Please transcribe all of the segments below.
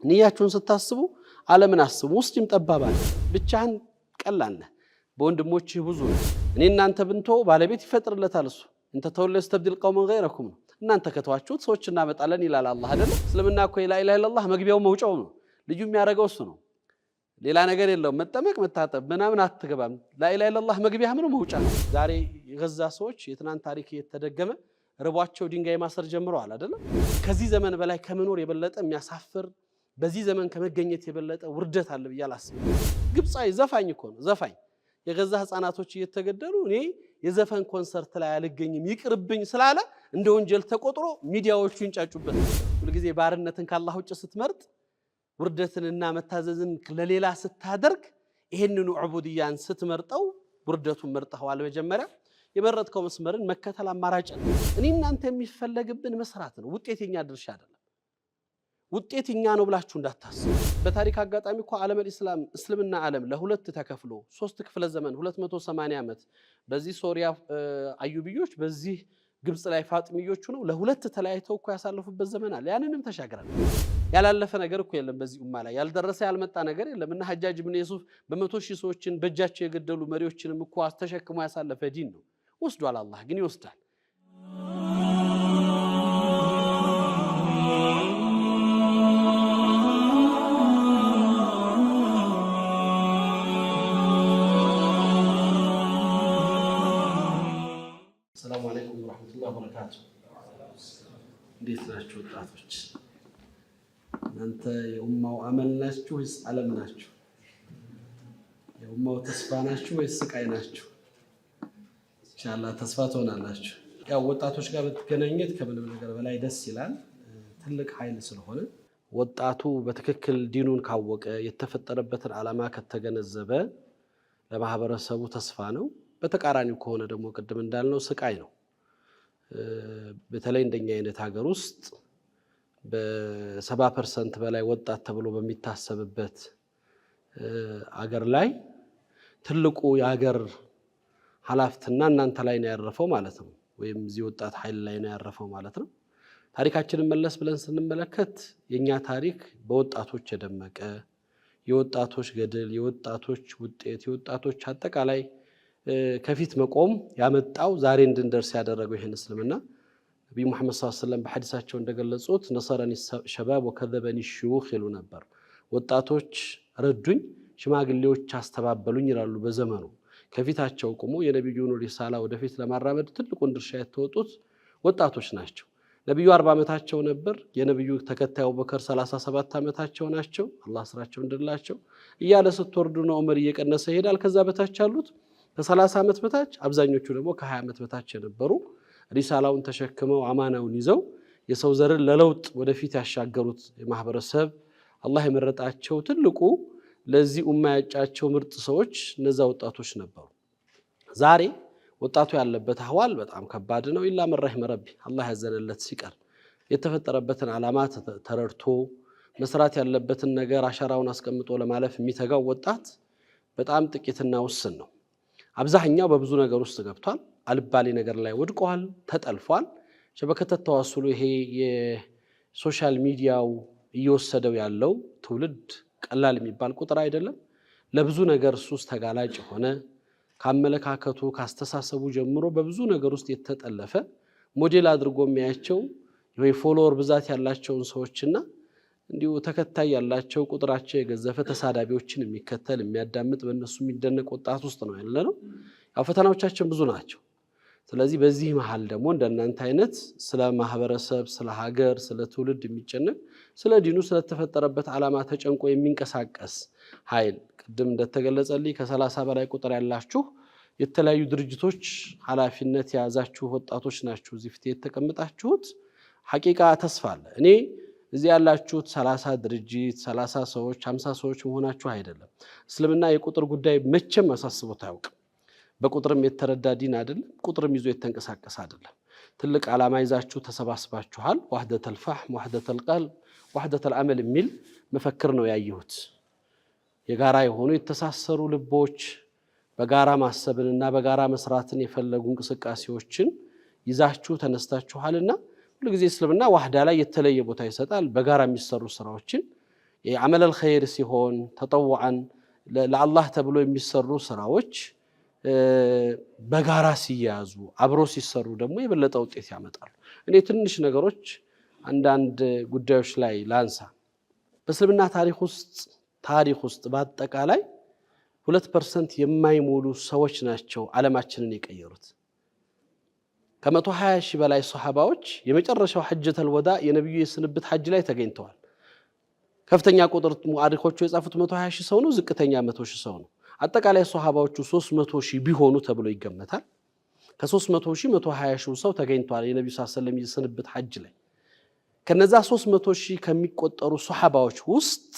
ንያችሁን ስታስቡ ዓለምን አስቡ። ሙስሊም ጠባባል ብቻህን ቀላል ነህ፣ በወንድሞችህ ብዙ ነህ። እኔ እናንተ ብንቶ ባለቤት ይፈጥርለታል እሱ። እንተ ተወለ يستبدل قوما غيركم እናንተ ከተዋችሁት ሰዎች እናመጣለን ይላል አላህ አይደል? እስልምና እኮ ላ ኢላሃ ኢላላህ መግቢያው መውጫው ነው። ልጁ የሚያደርገው እሱ ነው። ሌላ ነገር የለውም። መጠመቅ መታጠብ ምናምን አትገባም። ላ ኢላሃ ኢላላህ መግቢያ ምን መውጫ ነው። ዛሬ የገዛ ሰዎች የትናንት ታሪክ እየተደገመ ረቧቸው ድንጋይ ማሰር ጀምረዋል አይደል? ከዚህ ዘመን በላይ ከመኖር የበለጠ የሚያሳፍር በዚህ ዘመን ከመገኘት የበለጠ ውርደት አለ ብዬ አላስብም። ግብጻዊ ዘፋኝ እኮ ነው ዘፋኝ። የገዛ ህፃናቶች እየተገደሉ እኔ የዘፈን ኮንሰርት ላይ አልገኝም ይቅርብኝ ስላለ እንደ ወንጀል ተቆጥሮ ሚዲያዎቹ ይንጫጩበት። ሁሉ ጊዜ ባርነትን ከአላህ ውጭ ስትመርጥ ውርደትንና መታዘዝን ለሌላ ስታደርግ ይሄንኑ ዑቡድያን ስትመርጠው ውርደቱን መርጠዋል። መጀመሪያ የመረጥከው መስመርን መከተል አማራጭ ነው። እኔ እናንተ የሚፈለግብን መስራት ነው። ውጤትኛ ድርሻ አይደለም። ውጤትኛ ነው ብላችሁ እንዳታስቡ። በታሪክ አጋጣሚ እኮ ዓለም الاسلام እስልምና ዓለም ለሁለት ተከፍሎ 3 ክፍለ ዘመን 280 ዓመት በዚህ ሶሪያ አዩብዮች በዚህ ግብጽ ላይ ፋጥሚዮች ነው ለሁለት ተለያይተው እኮ ያሳለፉበት ዘመን አለ። ያንንም ተሻግረን ያላለፈ ነገር እኮ የለም። በዚህ ኡማ ላይ ያልደረሰ ያልመጣ ነገር የለም። እና ሐጃጅ ኢብኑ ዩሱፍ በመቶ ሺህ ሰዎችን በእጃቸው የገደሉ መሪዎችንም እኮ አስተሸክሞ ያሳለፈ ዲን ነው። ወስዷል። አላህ ግን ይወስዳል። السلام عليكم ورحمة الله وبركاته. እንዴት ናችሁ ወጣቶች? እናንተ የኡማው አመል ናችሁ ወይስ ዓለም ናችሁ? የኡማው ተስፋ ናችሁ ወይስ ስቃይ ናችሁ? ኢንሻአላህ ተስፋ ትሆናላችሁ። ያው ወጣቶች ጋር በተገናኘት ከምንም ነገር በላይ ደስ ይላል። ትልቅ ኃይል ስለሆነ ወጣቱ በትክክል ዲኑን ካወቀ የተፈጠረበትን ዓላማ ከተገነዘበ ለማህበረሰቡ ተስፋ ነው። በተቃራኒው ከሆነ ደግሞ ቅድም እንዳልነው ስቃይ ነው። በተለይ እንደኛ አይነት ሀገር ውስጥ በ70% በላይ ወጣት ተብሎ በሚታሰብበት ሀገር ላይ ትልቁ የሀገር ኃላፊነትና እናንተ ላይ ነው ያረፈው ማለት ነው። ወይም እዚህ ወጣት ኃይል ላይ ነው ያረፈው ማለት ነው። ታሪካችንን መለስ ብለን ስንመለከት የኛ ታሪክ በወጣቶች የደመቀ የወጣቶች ገድል፣ የወጣቶች ውጤት፣ የወጣቶች አጠቃላይ ከፊት መቆም ያመጣው ዛሬ እንድንደርስ ያደረገው ይሄን እስልምና ነብዩ መሐመድ ሰለላሁ ዐለይሂ ወሰለም በሐዲሳቸው እንደገለጹት ነሰረኒ ሸባብ ወከዘበኒ ሽዩኽ ይሉ ነበር። ወጣቶች ረዱኝ፣ ሽማግሌዎች አስተባበሉኝ ይላሉ። በዘመኑ ከፊታቸው ቆሞ የነብዩን ሪሳላ ወደፊት ለማራመድ ትልቁን ድርሻ የተወጡት ወጣቶች ናቸው። ነብዩ 40 ዓመታቸው ነበር። የነብዩ ተከታይ አቡበከር 37 ዓመታቸው ናቸው። አላህ ስራቸውን እንደላቸው እያለ ስትወርዱ ነው ዑመር እየቀነሰ ይሄዳል። ከዛ በታች ያሉት ከ30 ዓመት በታች አብዛኞቹ ደግሞ ከ20 ዓመት በታች የነበሩ ሪሳላውን ተሸክመው አማናውን ይዘው የሰው ዘርን ለለውጥ ወደፊት ያሻገሩት የማህበረሰብ አላህ የመረጣቸው ትልቁ ለዚህ ኡማ ያጫቸው ምርጥ ሰዎች እነዛ ወጣቶች ነበሩ። ዛሬ ወጣቱ ያለበት አህዋል በጣም ከባድ ነው። ኢላ መረሂመ ረቢ አላህ ያዘነለት ሲቀር የተፈጠረበትን ዓላማ ተረድቶ መስራት ያለበትን ነገር አሻራውን አስቀምጦ ለማለፍ የሚተጋው ወጣት በጣም ጥቂትና ውስን ነው። አብዛኛው በብዙ ነገር ውስጥ ገብቷል። አልባሌ ነገር ላይ ወድቋል፣ ተጠልፏል። ሸበከተ ተዋሱሉ ይሄ የሶሻል ሚዲያው እየወሰደው ያለው ትውልድ ቀላል የሚባል ቁጥር አይደለም። ለብዙ ነገር ሱስ ተጋላጭ ሆነ ካመለካከቱ ካስተሳሰቡ ጀምሮ በብዙ ነገር ውስጥ የተጠለፈ ሞዴል አድርጎ የሚያያቸው ወይ ፎሎወር ብዛት ያላቸውን ሰዎችና እንዲሁ ተከታይ ያላቸው ቁጥራቸው የገዘፈ ተሳዳቢዎችን የሚከተል የሚያዳምጥ በእነሱ የሚደነቅ ወጣት ውስጥ ነው ያለነው። ያው ፈተናዎቻችን ብዙ ናቸው። ስለዚህ በዚህ መሃል ደግሞ እንደናንተ አይነት ስለ ማህበረሰብ፣ ስለ ሀገር፣ ስለ ትውልድ የሚጨነቅ ስለ ዲኑ ስለተፈጠረበት ዓላማ ተጨንቆ የሚንቀሳቀስ ኃይል ቅድም እንደተገለጸልኝ ከ30 በላይ ቁጥር ያላችሁ የተለያዩ ድርጅቶች ኃላፊነት የያዛችሁ ወጣቶች ናችሁ እዚህ ፊት የተቀመጣችሁት። ሐቂቃ ተስፋ አለ። እኔ እዚህ ያላችሁት 30 ድርጅት 30 ሰዎች 50 ሰዎች መሆናችሁ አይደለም። እስልምና የቁጥር ጉዳይ መቼም አሳስቦት አያውቅም። በቁጥርም የተረዳ ዲን አይደለም። ቁጥርም ይዞ የተንቀሳቀስ አይደለም። ትልቅ ዓላማ ይዛችሁ ተሰባስባችኋል። ወህደተል ፈህም ወህደተል ቀልብ ወህደተል አመል የሚል መፈክር ነው ያየሁት። የጋራ የሆኑ የተሳሰሩ ልቦች በጋራ ማሰብንና በጋራ መስራትን የፈለጉ እንቅስቃሴዎችን ይዛችሁ ተነስታችኋልና ሁሉ ጊዜ እስልምና ዋህዳ ላይ የተለየ ቦታ ይሰጣል። በጋራ የሚሰሩ ስራዎችን የዓመል الخير ሲሆን ተጠውዓን ለአላህ ተብሎ የሚሰሩ ስራዎች በጋራ ሲያዙ አብሮ ሲሰሩ ደግሞ የበለጠ ውጤት ያመጣሉ። እኔ ትንሽ ነገሮች አንዳንድ ጉዳዮች ላይ ላንሳ። በእስልምና ታሪክ ውስጥ በአጠቃላይ 2% የማይሞሉ ሰዎች ናቸው ዓለማችንን የቀየሩት። ከ120 ሺህ በላይ ሱሐባዎች የመጨረሻው ሐጀተል ወዳ የነብዩ የስንብት ሐጅ ላይ ተገኝተዋል። ከፍተኛ ቁጥር ሙአሪኾቹ የጻፉት 120 ሺህ ሰው ነው፣ ዝቅተኛ 100 ሺህ ሰው ነው። አጠቃላይ ሱሐባዎቹ 300 ሺህ ቢሆኑ ተብሎ ይገመታል። ከ300 ሺህ 120 ሺህ ሰው ተገኝቷል የነብዩ ሰለላሁ ዐለይሂ ወሰለም የስንብት ሐጅ ላይ። ከነዛ 300 ሺህ ከሚቆጠሩ ሱሐባዎች ውስጥ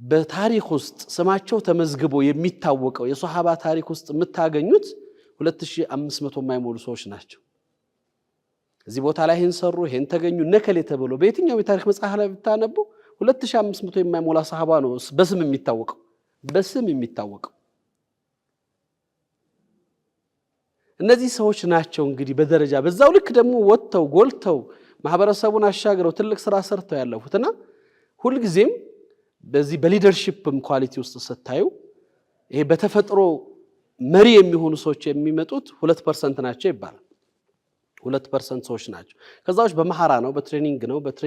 በታሪክ ውስጥ ስማቸው ተመዝግቦ የሚታወቀው የሱሐባ ታሪክ ውስጥ የምታገኙት 2500 የማይሞሉ ሰዎች ናቸው። እዚህ ቦታ ላይ ይሄን ሰሩ ይሄን ተገኙ ነከሌ ተብሎ በየትኛው የታሪክ መጽሐፍ ላይ ብታነቡ 2500 የማይሞላ ሱሐባ ነው በስም የሚታወቀው። እነዚህ ሰዎች ናቸው እንግዲህ በደረጃ በዛው ልክ ደግሞ ወጥተው ጎልተው ማህበረሰቡን አሻግረው ትልቅ ስራ ሰርተው ያለፉትና ሁሉ ጊዜም በዚህ በሊደርሺፕም ኳሊቲ ውስጥ ስታዩ ይሄ በተፈጥሮ መሪ የሚሆኑ ሰዎች የሚመጡት 2% ናቸው ይባላል። 2% ሰዎች ናቸው። ከዛዎች በመሐራ ነው በትሬኒንግ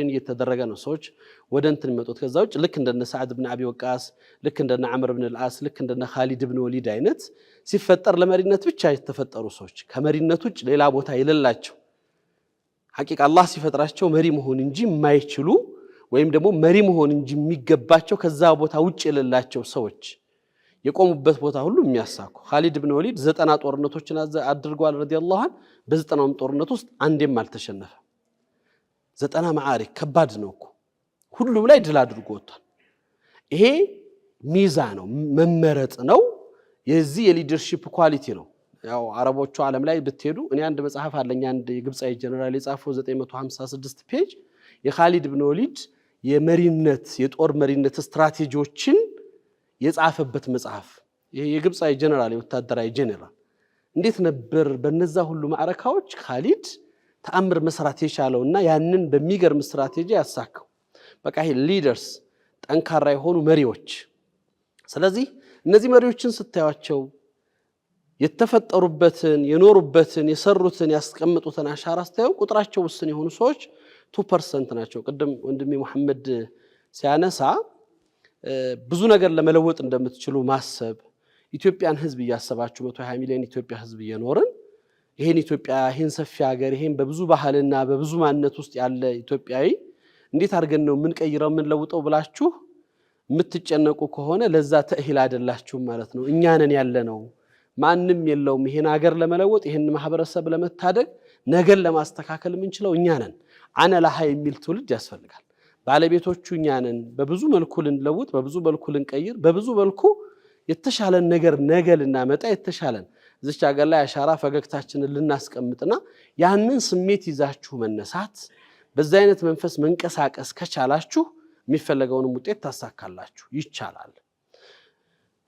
እየተደረገ ነው ሰዎች ወደ እንትን የሚመጡት። ከዛዎች ልክ እንደነ ሰዓድ ኢብኑ አቢ ወቃስ ልክ እንደነ ዑመር ኢብኑ አልዓስ ልክ እንደነ ኻሊድ ኢብኑ ወሊድ አይነት ሲፈጠር ለመሪነት ብቻ የተፈጠሩ ሰዎች ከመሪነት ውጭ ሌላ ቦታ የሌላቸው ሐቂቃ አላህ ሲፈጥራቸው መሪ መሆን እንጂ የማይችሉ ወይም ደግሞ መሪ መሆን እንጂ የሚገባቸው ከዛ ቦታ ውጭ የሌላቸው ሰዎች የቆሙበት ቦታ ሁሉ የሚያሳኩ። ኻሊድ ኢብኑ ወሊድ 90 ጦርነቶችን አድርጓል ረዲየላሁ ዐንሁ። በ90ም ጦርነት ውስጥ አንዴም አልተሸነፈ። 90 መዓሪክ ከባድ ነው እኮ ሁሉም ላይ ድል አድርጎ ወጥቷል። ይሄ ሚዛ ነው መመረጥ ነው የዚህ የሊደርሺፕ ኳሊቲ ነው። ያው አረቦቹ ዓለም ላይ ብትሄዱ እኔ አንድ መጽሐፍ አለኝ አንድ የግብጻዊ ጀነራል የጻፈው 956 ፔጅ የኻሊድ ኢብኑ ወሊድ የመሪነት የጦር መሪነት ስትራቴጂዎችን የጻፈበት መጽሐፍ። ይሄ የግብጻዊ ጀነራል የወታደራዊ ጀነራል እንዴት ነበር በነዛ ሁሉ ማዕረካዎች ኻሊድ ተአምር መስራት የቻለውና ያንን በሚገርም ስትራቴጂ ያሳካው። በቃ ይሄ ሊደርስ ጠንካራ የሆኑ መሪዎች። ስለዚህ እነዚህ መሪዎችን ስታዩቸው የተፈጠሩበትን የኖሩበትን የሰሩትን ያስቀምጡትን አሻራ ስታዩ ቁጥራቸው ውስን የሆኑ ሰዎች 2% ናቸው። ቅድም ወንድሜ መሐመድ ሲያነሳ ብዙ ነገር ለመለወጥ እንደምትችሉ ማሰብ ኢትዮጵያን ህዝብ እያሰባችሁ 120 ሚሊዮን ኢትዮጵያ ህዝብ እየኖርን ይሄን ኢትዮጵያ ይሄን ሰፊ ሀገር ይሄን በብዙ ባህልና በብዙ ማንነት ውስጥ ያለ ኢትዮጵያዊ እንዴት አድርገን ነው ምን ቀይረው ምን ለውጠው ብላችሁ የምትጨነቁ ከሆነ ለዛ ተእሂል አይደላችሁም ማለት ነው። እኛ ነን ያለነው ማንንም የለውም። ይሄን ሀገር ለመለወጥ ይሄን ማህበረሰብ ለመታደግ ነገን ለማስተካከል የምንችለው እኛ ነን። አነ ለሃ የሚል ትውልድ ያስፈልጋል። ባለቤቶቹ እኛ ነን። በብዙ መልኩ ልንለውጥ በብዙ መልኩ ልንቀይር በብዙ መልኩ የተሻለን ነገር ነገ ልናመጣ የተሻለን እዚች ሀገር ላይ አሻራ ፈገግታችንን ልናስቀምጥና ያንን ስሜት ይዛችሁ መነሳት በዛ አይነት መንፈስ መንቀሳቀስ ከቻላችሁ የሚፈለገውን ውጤት ታሳካላችሁ ይቻላል።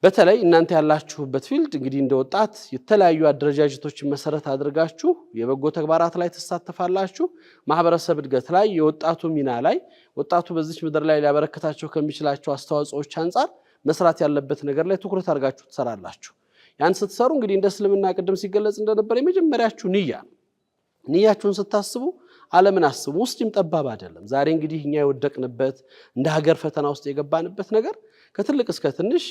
በተለይ እናንተ ያላችሁበት ፊልድ እንግዲህ እንደወጣት የተለያዩ አደረጃጀቶችን መሰረት አድርጋችሁ የበጎ ተግባራት ላይ ተሳተፋላችሁ። ማህበረሰብ እድገት ላይ የወጣቱ ሚና ላይ ወጣቱ በዚች ምድር ላይ ሊያበረክታቸው ከሚችላቸው አስተዋጽኦዎች አንፃር መስራት ያለበት ነገር ላይ ትኩረት አድርጋችሁ ትሰራላችሁ። ያን ስትሰሩ እንግዲህ እንደ እስልምና ቅድም ሲገለጽ እንደነበር የመጀመሪያችሁ ንያችሁን ስታስቡ ዓለምን አስቡ። ሙስሊም ጠባብ አይደለም። ዛሬ እንግዲህ እኛ የወደቅንበት እንደ ሀገር ፈተና ውስጥ የገባንበት ነገር ከትልቅ እስከ ትንሽ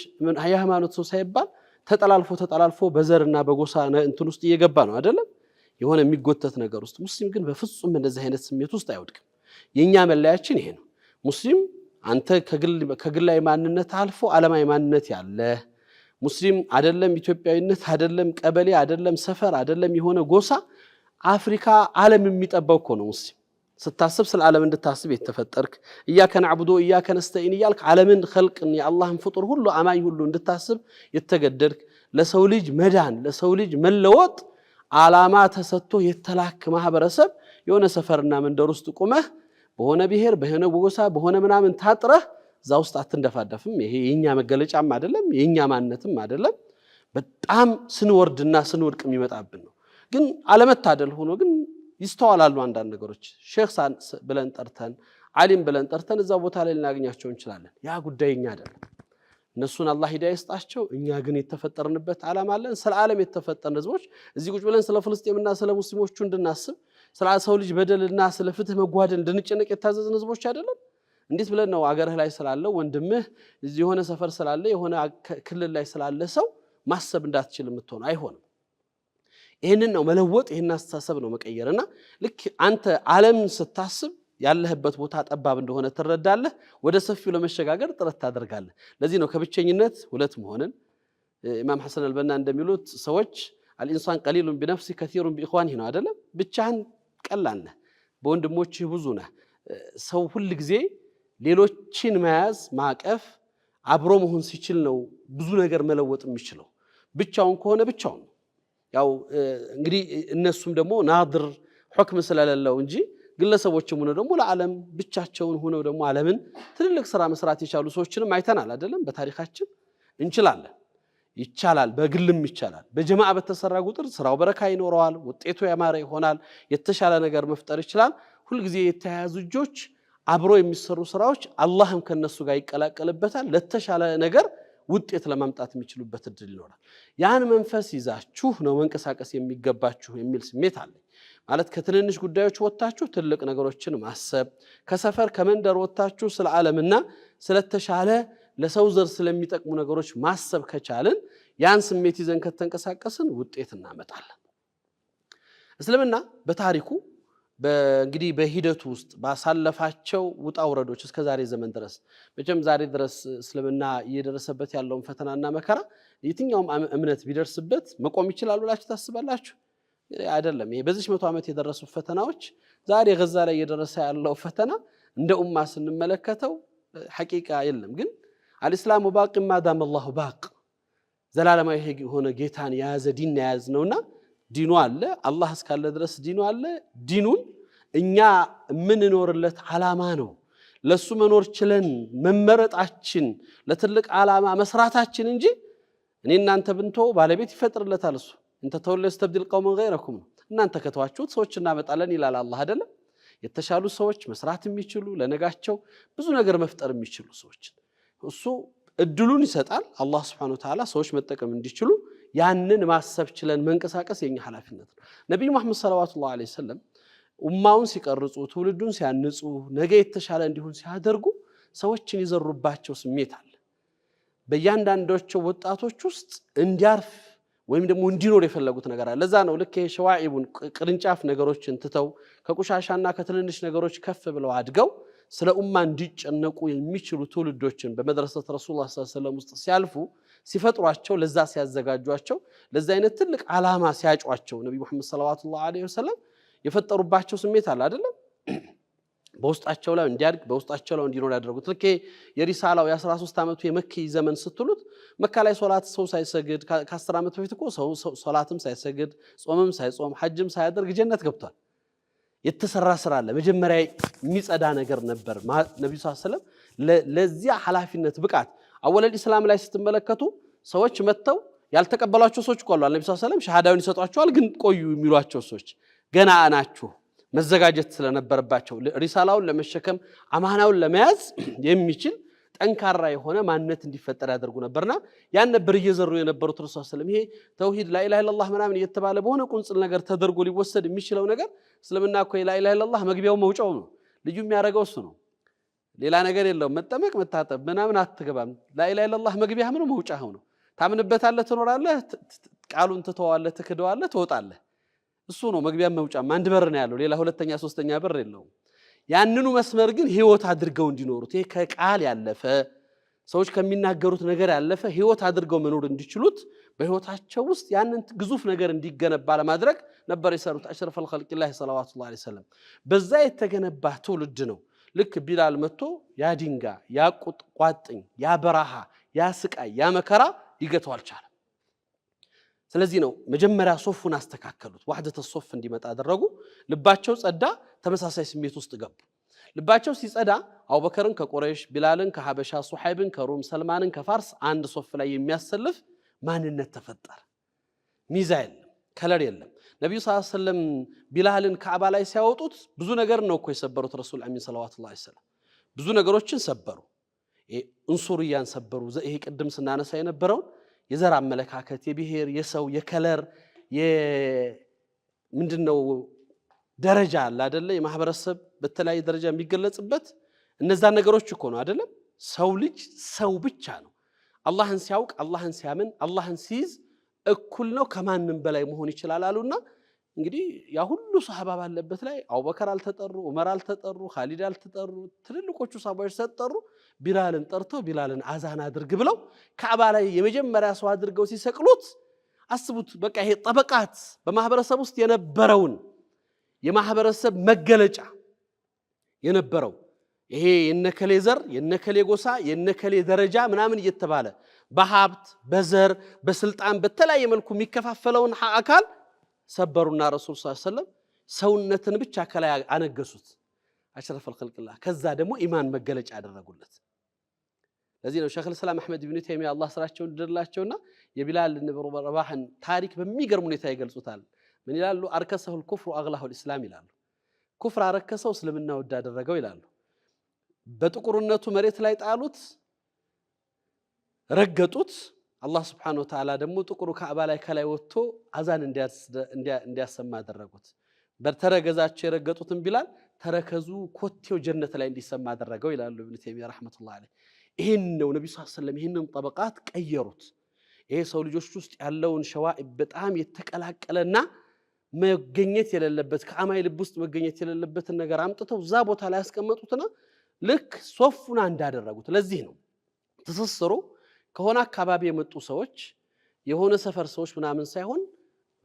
የሃይማኖት ሰው ሳይባል ተጠላልፎ በዘርና በጎሳ እንትን ውስጥ እየገባ ነው አይደለም የሆነ የሚጎተት ነገር ውስጥ። ሙስሊም ግን በፍጹም እንደዚህ አይነት ስሜት ውስጥ አይወድቅም። የኛ መለያችን ይሄ ነው። ሙስሊም አንተ ከግላዊ ማንነት አልፎ ዓለማዊ ማንነት ያለ ሙስሊም አይደለም። ኢትዮጵያዊነት አይደለም፣ ቀበሌ አይደለም፣ ሰፈር አይደለም፣ የሆነ ጎሳ አፍሪካ ዓለም የሚጠባው እኮ ነው። ሙስሊም ስታስብ ስለ ዓለም እንድታስብ የተፈጠርክ ኢያከ ነዕቡዱ ኢያከ ነስተዒን እያልክ ዓለምን ኸልቅን የአላህን ፍጡር ሁሉ አማኝ ሁሉ እንድታስብ የተገደድክ ለሰው ልጅ መዳን ለሰው ልጅ መለወጥ ዓላማ ተሰጥቶ የተላክ ማህበረሰብ የሆነ ሰፈርና መንደር ውስጥ ቁመህ በሆነ ብሔር በሆነ ጎሳ በሆነ ምናምን ታጥረህ እዛ ውስጥ አትንደፋደፍም። ይሄ የኛ መገለጫም አይደለም የኛ ማንነትም አይደለም። በጣም ስንወርድና ስንወድቅ የሚመጣብን ነው። ግን አለመታደል ሆኖ ግን ይስተዋላሉ አንዳንድ ነገሮች። ሼክ ብለን ጠርተን ዓሊም ብለን ጠርተን እዛው ቦታ ላይ ልናገኛቸው እንችላለን። ያ ጉዳይኛ አይደለም። እነሱን አላህ ሂዳያ ይስጣቸው። እኛ ግን የተፈጠርንበት ዓላማ አለን። ስለ ዓለም የተፈጠርን ህዝቦች እዚህ ቁጭ ብለን ስለ ፍልስጤምና ስለ ሙስሊሞቹ እንድናስብ፣ ስለ ሰው ልጅ በደልና ስለ ፍትህ መጓደል እንድንጨነቅ የታዘዝን ህዝቦች አይደለም? እንዴት ብለን ነው አገርህ ላይ ስላለ ወንድምህ እዚህ የሆነ ሰፈር ስላለ የሆነ ክልል ላይ ስላለ ሰው ማሰብ እንዳትችል የምትሆነው? አይሆንም። ይሄንን ነው መለወጥ፣ ይሄን አስተሳሰብ ነው መቀየርና ልክ አንተ ዓለም ስታስብ ያለህበት ቦታ ጠባብ እንደሆነ ትረዳለህ። ወደ ሰፊው ለመሸጋገር ጥረት ታደርጋለህ። ለዚህ ነው ከብቸኝነት ሁለት መሆንን ኢማም ሐሰን አልበና እንደሚሉት ሰዎች አልኢንሳን ቀሊሉን ቢነፍሲ ከሲሩን ቢኢኽዋኒህ ነው አይደለም? ብቻህን ቀላል ነህ፣ በወንድሞችህ ብዙ ነህ። ሰው ሁል ጊዜ ሌሎችን መያዝ ማቀፍ አብሮ መሆን ሲችል ነው ብዙ ነገር መለወጥ የሚችለው። ብቻውን ከሆነ ብቻውን ነው። ያው እንግዲህ እነሱም ደግሞ ናድር ሁክም ስለሌለው እንጂ ግለሰቦችም ሆነ ደግሞ ለዓለም ብቻቸውን ሆነው ደግሞ ዓለምን ትልልቅ ስራ መስራት የቻሉ ሰዎችንም አይተናል አይደለም? በታሪካችን እንችላለን፣ ይቻላል፣ በግልም ይቻላል። በጀማዓ በተሰራ ቁጥር ስራው በረካ ይኖረዋል፣ ውጤቱ ያማረ ይሆናል፣ የተሻለ ነገር መፍጠር ይችላል። ሁልጊዜ የተያያዙ እጆች አብሮ የሚሰሩ ስራዎች አላህም ከነሱ ጋር ይቀላቀልበታል። ለተሻለ ነገር ውጤት ለማምጣት የሚችሉበት እድል ይኖራል። ያን መንፈስ ይዛችሁ ነው መንቀሳቀስ የሚገባችሁ የሚል ስሜት አለ። ማለት ከትንንሽ ጉዳዮች ወጣችሁ ትልቅ ነገሮችን ማሰብ፣ ከሰፈር ከመንደር ወጣችሁ ስለ ዓለምና ስለተሻለ ለሰው ዘር ስለሚጠቅሙ ነገሮች ማሰብ ከቻልን ያን ስሜት ይዘን ከተንቀሳቀስን ውጤት እናመጣለን። እስልምና በታሪኩ እንግዲህ በሂደቱ ውስጥ ባሳለፋቸው ውጣ ውረዶች እስከ ዛሬ ዘመን ድረስ መቼም ዛሬ ድረስ እስልምና እየደረሰበት ያለውን ፈተናና መከራ የትኛውም እምነት ቢደርስበት መቆም ይችላል ብላችሁ ታስባላችሁ? አይደለም። ይሄ በዚህ 100 ዓመት የደረሱ ፈተናዎች ዛሬ ገዛ ላይ እየደረሰ ያለው ፈተና እንደ ኡማ ስንመለከተው ሐቂቃ የለም። ግን አልእስላሙ ባቂ ማዳም አላሁ ባቅ፣ ዘላለማዊ የሆነ ጌታን የያዘ ዲን የያዝ ነውና ዲኑ አለ፣ አላህ እስካለ ድረስ ዲኑ አለ። ዲኑን እኛ የምንኖርለት ዓላማ ነው። ለሱ መኖር ችለን መመረጣችን ለትልቅ ዓላማ መስራታችን እንጂ እኔ እናንተ ብንቶ ባለቤት ይፈጥርለታል እሱ። እንተ ተወለ استبدل قوما غيركم እናንተ ከተዋችሁት ሰዎች እናመጣለን ይላል አላህ አይደለም? የተሻሉ ሰዎች መስራት የሚችሉ ለነጋቸው ብዙ ነገር መፍጠር የሚችሉ ሰዎች እሱ እድሉን ይሰጣል። አላህ Subhanahu Wa Ta'ala ሰዎች መጠቀም እንዲችሉ ያንን ማሰብ ችለን መንቀሳቀስ የኛ ኃላፊነት ነው። ነብዩ መሐመድ ሰለላሁ ዐለይሂ ወሰለም ኡማውን ሲቀርጹ ትውልዱን ሲያንጹ ነገ የተሻለ እንዲሆን ሲያደርጉ ሰዎችን ይዘሩባቸው ስሜት አለ። በእያንዳንዳቸው ወጣቶች ውስጥ እንዲያርፍ ወይም ደግሞ እንዲኖር የፈለጉት ነገር አለ። ለዛ ነው ልክ የሸዋኢቡን ቅርንጫፍ ነገሮችን ትተው ከቁሻሻና ከትንንሽ ነገሮች ከፍ ብለው አድገው ስለ ኡማ እንዲጨነቁ የሚችሉ ትውልዶችን በመድረሰት ረሱላህ ሰለላሁ ዐለይሂ ወሰለም ውስጥ ሲያልፉ ሲፈጥሯቸው ለዛ ሲያዘጋጇቸው ለዛ አይነት ትልቅ ዓላማ ሲያጯቸው ነብዩ መሐመድ ሰለላሁ ዐለይሂ ወሰለም የፈጠሩባቸው ስሜት አለ አይደለም? በውስጣቸው ላይ እንዲያድግ በውስጣቸው ላይ እንዲኖር ያደረጉት ልክ የሪሳላው የ13 ዓመቱ የመኪ ዘመን ስትሉት መካ ላይ ሶላት ሰው ሳይሰግድ ከ10 ዓመት በፊት እኮ ሰው ሶላትም ሳይሰግድ ጾምም ሳይጾም ሐጅም ሳያደርግ ጀነት ገብቷል። የተሰራ ስራ አለ። መጀመሪያ የሚጸዳ ነገር ነበር። ነብዩ ሰለላሁ ዐለይሂ ወሰለም ለዚያ ኃላፊነት ብቃት አወለል ኢስላም ላይ ስትመለከቱ ሰዎች መተው ያልተቀበሏቸው ሰዎች ቆሏል። ነብዩ ሰለላሁ ዐለይሂ ወሰለም ሸሃዳውን ይሰጧቸዋል፣ ግን ቆዩ የሚሏቸው ሰዎች ገና ናችሁ መዘጋጀት ስለነበረባቸው ሪሳላውን ለመሸከም አማናውን ለመያዝ የሚችል ጠንካራ የሆነ ማንነት እንዲፈጠር ያደርጉ ነበርና ያን ነበር እየዘሩ የነበሩት ረሱል ሰለላሁ ዐለይሂ ወሰለም። ይሄ ተውሂድ ላኢላሃ ኢላላህ ምናምን እየተባለ በሆነ ቁንጽል ነገር ተደርጎ ሊወሰድ የሚችለው ነገር እስልምና እኮ ላኢላሃ ኢላላህ መግቢያው መውጫው ነው። ልዩ የሚያደርገው እሱ ነው። ሌላ ነገር የለውም። መጠመቅ መታጠብ ምናምን አትገባም። ላኢላሃ ኢላላህ መግቢያህ ነው መውጫህ ነው። ታምንበታለህ፣ ትኖራለህ፣ ቃሉን ትተዋለህ፣ ትክደዋለህ፣ ትወጣለህ። እሱ ነው መግቢያም መውጫም። አንድ በር ነው ያለው፣ ሌላ ሁለተኛ ሶስተኛ በር የለውም። ያንኑ መስመር ግን ህይወት አድርገው እንዲኖሩት ይሄ ከቃል ያለፈ ሰዎች ከሚናገሩት ነገር ያለፈ ህይወት አድርገው መኖር እንዲችሉት በህይወታቸው ውስጥ ያንን ግዙፍ ነገር እንዲገነባ ለማድረግ ነበር የሰሩት አሽረፈል ኸልቂላህ ሰለላሁ ዐለይሂ ወሰለም። በዛ የተገነባ ትውልድ ነው። ልክ ቢላል መጥቶ ያ ድንጋ ያ ቋጥኝ ያ በረሃ ያ ስቃይ ያ መከራ ይገተው አልቻለም። ስለዚህ ነው መጀመሪያ ሶፉን አስተካከሉት፣ ወህደተ ሶፍ እንዲመጣ አደረጉ። ልባቸው ጸዳ፣ ተመሳሳይ ስሜት ውስጥ ገቡ። ልባቸው ሲጸዳ አቡበከርን ከቁረይሽ፣ ቢላልን ከሐበሻ፣ ሱሐይብን ከሩም፣ ሰልማንን ከፋርስ አንድ ሶፍ ላይ የሚያሰልፍ ማንነት ተፈጠረ። ሚዛ የለም። ከለር የለም። ነብዩ ሰለላሁ ዐለይሂ ወሰለም ቢላልን ካዕባ ላይ ሲያወጡት ብዙ ነገር ነው እኮ የሰበሩት ረሱል አሚን ሰለላሁ ዐለይሂ ወሰለም ብዙ ነገሮችን ሰበሩ። እንሱርያን ሰበሩ። ይሄ ቅድም ስናነሳ የነበረውን የዘር አመለካከት፣ የብሔር፣ የሰው፣ የከለር ምንድነው ደረጃ አለ አይደለ? የማህበረሰብ በተለያየ ደረጃ የሚገለጽበት እነዛ ነገሮች እኮ ነው አይደለም? ሰው ልጅ ሰው ብቻ ነው። አላህን ሲያውቅ፣ አላህን ሲያምን፣ አላህን ሲይዝ እኩል ነው፣ ከማንም በላይ መሆን ይችላል አሉና እንግዲህ ያ ሁሉ ሱሐባ ባለበት ላይ አቡበከር አልተጠሩ፣ ዑመር አልተጠሩ፣ ኻሊድ አልተጠሩ፣ ትልልቆቹ ሱሐባዎች ተጠሩ። ቢላልን ጠርተው ቢላልን አዛን አድርግ ብለው ካዕባ ላይ የመጀመሪያ ሰው አድርገው ሲሰቅሉት አስቡት። በቃ ይሄ ጠበቃት በማህበረሰብ ውስጥ የነበረውን የማህበረሰብ መገለጫ የነበረው ይሄ የነከሌ ዘር፣ የነከሌ ጎሳ፣ የነከሌ ደረጃ ምናምን እየተባለ በሀብት በዘር በስልጣን በተለያየ መልኩ የሚከፋፈለውን አካል ሰበሩና ረሱል ሰለላሁ ዐለይሂ ወሰለም ሰውነትን ብቻ ከላይ አነገሱት። አሽረፈል ኸልቅላህ። ከዛ ደግሞ ኢማን መገለጫ ያደረጉለት። ለዚህ ነው ሸይኹል ኢስላም አህመድ ኢብኑ ተይሚያ አላህ ስራቸውን ይደርላቸውና የቢላል ኢብኑ ረባህን ታሪክ በሚገርም ሁኔታ ይገልጹታል። ምን ይላሉ? አርከሰሁል ኩፍሩ አግላሁል ኢስላም ይላሉ። ኩፍር አረከሰው እስልምና ወድ አደረገው ይላሉ። በጥቁርነቱ መሬት ላይ ጣሉት፣ ረገጡት። አላህ ሱብሓነሁ ወተዓላ ደግሞ ጥቁሩ ካዕባ ላይ ከላይ ወጥቶ አዛን እንዲያሰማ አደረጉት። በተረገዛቸው የረገጡትን ቢላል ተረከዙ ኮቴው ጀነት ላይ እንዲሰማ አደረገው ይላሉ ኢብኑ ተይሚያ ረህመቱላህ ዐለይህ። ይሄን ነው ነብዩ ሰለላሁ ዐለይሂ ወሰለም ይሄንን ጠበቃት ቀየሩት። ይሄ ሰው ልጆች ውስጥ ያለውን ሸዋኢብ በጣም የተቀላቀለና መገኘት የሌለበት ከአማይ ልብ ውስጥ መገኘት የሌለበትን ነገር አምጥተው እዛ ቦታ ላይ ያስቀመጡትና ልክ ሶፉና እንዳደረጉት። ለዚህ ነው ትስስሩ ከሆነ አካባቢ የመጡ ሰዎች የሆነ ሰፈር ሰዎች ምናምን ሳይሆን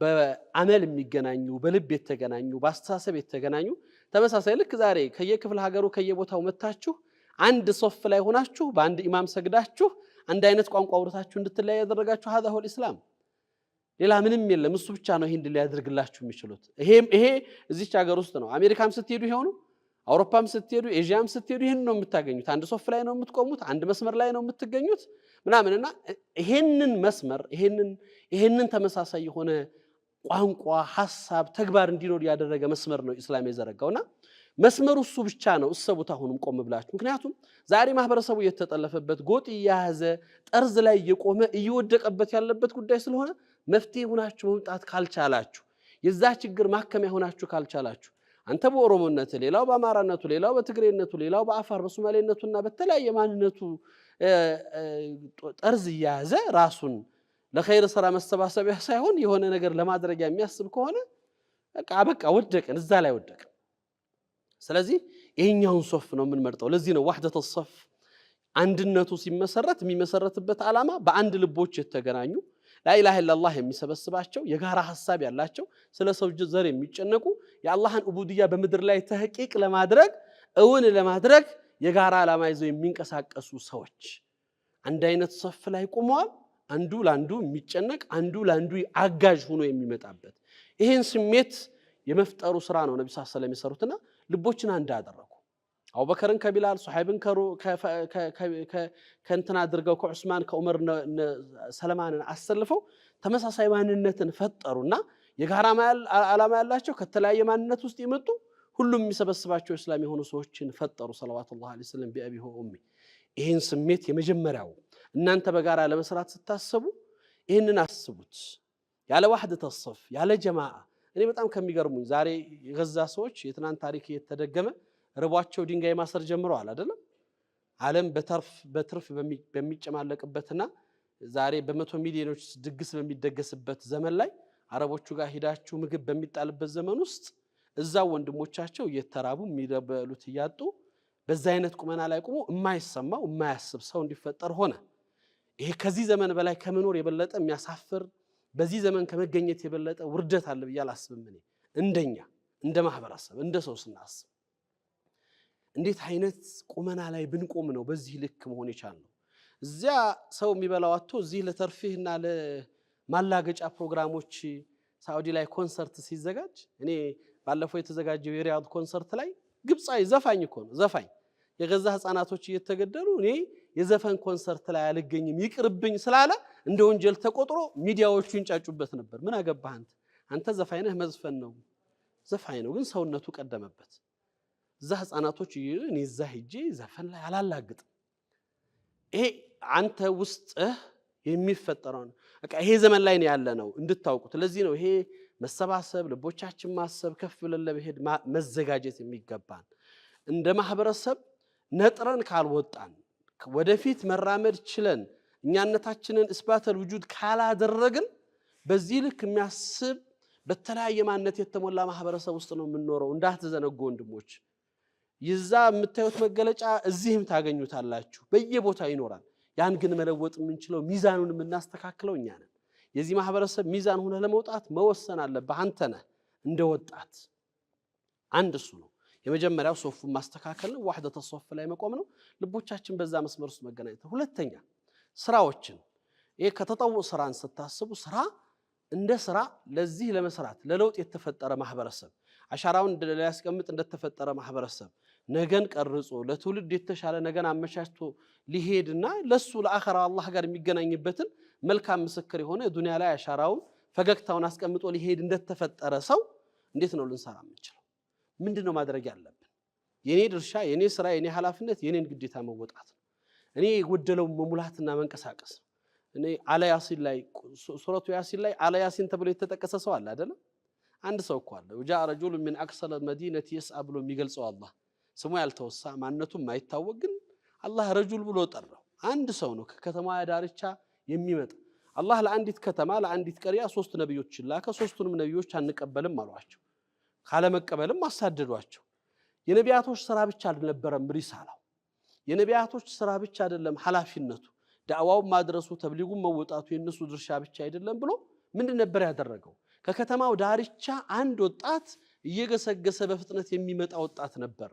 በአመል የሚገናኙ በልብ የተገናኙ በአስተሳሰብ የተገናኙ ተመሳሳይ ልክ ዛሬ ከየክፍለ ሀገሩ ከየቦታው መታችሁ አንድ ሶፍ ላይ ሆናችሁ በአንድ ኢማም ሰግዳችሁ አንድ አይነት ቋንቋ አውርታችሁ እንድትለያዩ ያደረጋችሁ هذا هو الاسلام። ሌላ ምንም የለም። እሱ ብቻ ነው ይሄን ሊያደርግላችሁ የሚችሉት። ይሄ እዚች ሀገር ውስጥ ነው። አሜሪካም ስትሄዱ ይሄው ነው። አውሮፓም ስትሄዱ ኤዥያም ስትሄዱ ይሄን ነው የምታገኙት። አንድ ሶፍ ላይ ነው የምትቆሙት፣ አንድ መስመር ላይ ነው የምትገኙት ምናምንና ይሄንን መስመር ይሄንን ተመሳሳይ የሆነ ቋንቋ ሐሳብ ተግባር እንዲኖር ያደረገ መስመር ነው ኢስላም የዘረጋውና መስመሩ እሱ ብቻ ነው። እሰቡት አሁንም ቆም ብላችሁ። ምክንያቱም ዛሬ ማህበረሰቡ የተጠለፈበት ጎጥ ያያዘ ጠርዝ ላይ የቆመ እየወደቀበት ያለበት ጉዳይ ስለሆነ መፍትሄ ሆናችሁ መምጣት ካልቻላችሁ የዛ ችግር ማከሚያ ሆናችሁ ካልቻላችሁ አንተ በኦሮሞነቱ ሌላው በአማራነቱ ሌላው በትግሬነቱ ሌላው በአፋር በሶማሌነቱና በተለያየ ማንነቱ ጠርዝ ያያዘ ራሱን ለኸይር ስራ መሰባሰቢያ ሳይሆን የሆነ ነገር ለማድረግ የሚያስብ ከሆነ በቃ ወደቀን፣ እዛ ላይ ወደቀን። ስለዚህ ይሄኛውን ሶፍ ነው የምንመርጠው። ለዚህ ነው ወህደቱ ሶፍ አንድነቱ ሲመሰረት የሚመሰረትበት ዓላማ በአንድ ልቦች የተገናኙ ላኢላሃ ኢላላህ የሚሰበስባቸው የጋራ ሐሳብ ያላቸው ስለ ሰው ዘር የሚጨነቁ የአላህን ኡቡድያ በምድር ላይ ተህቂቅ ለማድረግ እውን ለማድረግ የጋራ ዓላማ ይዘው የሚንቀሳቀሱ ሰዎች አንድ አይነት ሶፍ ላይ ቆመዋል። አንዱ ላንዱ የሚጨነቅ አንዱ ላንዱ አጋዥ ሆኖ የሚመጣበት ይሄን ስሜት የመፍጠሩ ስራ ነው ነብዩ ሰለላሁ ዐለይሂ ወሰለም የሰሩትና ልቦችን አንድ አደረጉ። አቡበከርን ከቢላል ሱሐይብን ከእንትና አድርገው ከዑስማን ከዑመር ሰለማንን አሰልፈው ተመሳሳይ ማንነትን ፈጠሩና የጋራ ዓላማ ያላቸው ከተለያየ ማንነት ውስጥ የመጡ ሁሉም የሚሰበስባቸው እስላም የሆኑ ሰዎችን ፈጠሩ። ሰለዋቱላሂ ዐለይሂ ወሰለም ቢአቢሂ ወኡሚ። ይሄን ስሜት የመጀመሪያው እናንተ በጋራ ለመስራት ስታስቡ ይሄንን አስቡት። ያለ ወህደተ ሶፍ ያለ ጀማዓ እኔ በጣም ከሚገርሙኝ ዛሬ የገዛ ሰዎች የትናንት ታሪክ እየተደገመ ርቧቸው ድንጋይ ማሰር ጀምረዋል አይደለም? ዓለም በትርፍ በሚጨማለቅበትና ዛሬ በመቶ ሚሊዮኖች ድግስ በሚደገስበት ዘመን ላይ አረቦቹ ጋር ሄዳችሁ ምግብ በሚጣልበት ዘመን ውስጥ እዛው ወንድሞቻቸው እየተራቡ የሚበሉት እያጡ በዛ አይነት ቁመና ላይ ቆሞ የማይሰማው የማያስብ ሰው እንዲፈጠር ሆነ። ይሄ ከዚህ ዘመን በላይ ከመኖር የበለጠ የሚያሳፍር በዚህ ዘመን ከመገኘት የበለጠ ውርደት አለ ብዬ አላስብም። እኔ እንደኛ እንደ ማህበረሰብ እንደ ሰው ስናስብ እንዴት አይነት ቁመና ላይ ብንቆም ነው በዚህ ልክ መሆን የቻልነው? እዚያ ሰው የሚበላው አጥቶ እዚህ ለተርፊህና ለማላገጫ ፕሮግራሞች ሳውዲ ላይ ኮንሰርት ሲዘጋጅ እኔ ባለፈው የተዘጋጀው የሪያድ ኮንሰርት ላይ ግብፃዊ ዘፋኝ እኮ ነው ዘፋኝ የገዛ ህፃናቶች እየተገደሉ እኔ የዘፈን ኮንሰርት ላይ አልገኝም ይቅርብኝ ስላለ እንደ ወንጀል ተቆጥሮ ሚዲያዎቹ ይንጫጩበት ነበር። ምን አገባህ አንተ? አንተ ዘፋኝ ነህ መዝፈን ነው ዘፋኝ ነው ግን ሰውነቱ ቀደመበት እዛ ህፃናቶች እኔ እዛ ሄጄ ዘፈን ላይ አላላግጥም ይሄ አንተ ውስጥ የሚፈጠረው በቃ ይሄ ዘመን ላይ ነው ያለ ነው እንድታውቁት ለዚህ ነው ይሄ መሰባሰብ ልቦቻችን ማሰብ ከፍ ብለን ለመሄድ መዘጋጀት የሚገባን እንደ ማህበረሰብ ነጥረን ካልወጣን ወደፊት መራመድ ችለን እኛነታችንን እስባተል ውጁድ ካላደረግን በዚህ ልክ የሚያስብ በተለያየ ማንነት የተሞላ ማህበረሰብ ውስጥ ነው የምንኖረው እንዳትዘነጉ ወንድሞች ይዛ የምታዩት መገለጫ እዚህም ታገኙታላችሁ በየቦታው ይኖራል ያን ግን መለወጥ የምንችለው ሚዛኑን የምናስተካክለው እኛ ነን የዚህ ማህበረሰብ ሚዛን ሆነ ለመውጣት መወሰን አለብህ አንተ ነህ እንደወጣት አንድ እሱ ነው የመጀመሪያው ሶፉን ማስተካከል ነው ወህደተ ሶፍ ላይ መቆም ነው ልቦቻችን በዛ መስመር ውስጥ መገናኘት ሁለተኛ ስራዎችን ይሄ ከተጠው ስራን ስታስቡ ስራ እንደ ስራ ለዚህ ለመስራት ለለውጥ የተፈጠረ ማህበረሰብ አሻራውን ሊያስቀምጥ እንደተፈጠረ ማህበረሰብ ነገን ቀርጾ ለትውልድ የተሻለ ነገን አመቻችቶ ሊሄድና ለሱ ለአኺራ አላህ ጋር የሚገናኝበትን መልካም ምስክር የሆነ ዱንያ ላይ አሻራውን ፈገግታውን አስቀምጦ ሊሄድ እንደተፈጠረ ሰው እንዴት ነው ልንሰራ የምንችለው ምንድነው ማድረግ ያለብን የኔ ድርሻ የኔ ስራ የኔ ኃላፊነት የኔን ግዴታ መወጣት ነው እኔ የጎደለው መሙላትና መንቀሳቀስ እኔ አለ ያሲን ላይ ሱረቱ ያሲን ላይ አለ ያሲን ተብሎ የተጠቀሰ ሰው አለ አይደል አንድ ሰው እኮ አለ وجاء رجل من اقصى المدينه يسعى ብሎ የሚገልጸው አላህ ስሙ ያልተወሳ ማንነቱም ማይታወቅ ግን አላህ ረጁል ብሎ ጠራው አንድ ሰው ነው ከከተማዋ ዳርቻ የሚመጣ አላህ ለአንዲት ከተማ ለአንዲት ቀሪያ ሶስት ነብዮች ላከ ሶስቱንም ነብዮች አንቀበልም አሏቸው ካለ መቀበልም አሳደዷቸው የነቢያቶች ስራ ብቻ አልነበረም ሪሳላው የነቢያቶች ስራ ብቻ አይደለም ሐላፊነቱ ዳዕዋው ማድረሱ ተብሊጉን መወጣቱ የነሱ ድርሻ ብቻ አይደለም ብሎ ምንድን ነበር ያደረገው ከከተማው ዳርቻ አንድ ወጣት እየገሰገሰ በፍጥነት የሚመጣ ወጣት ነበር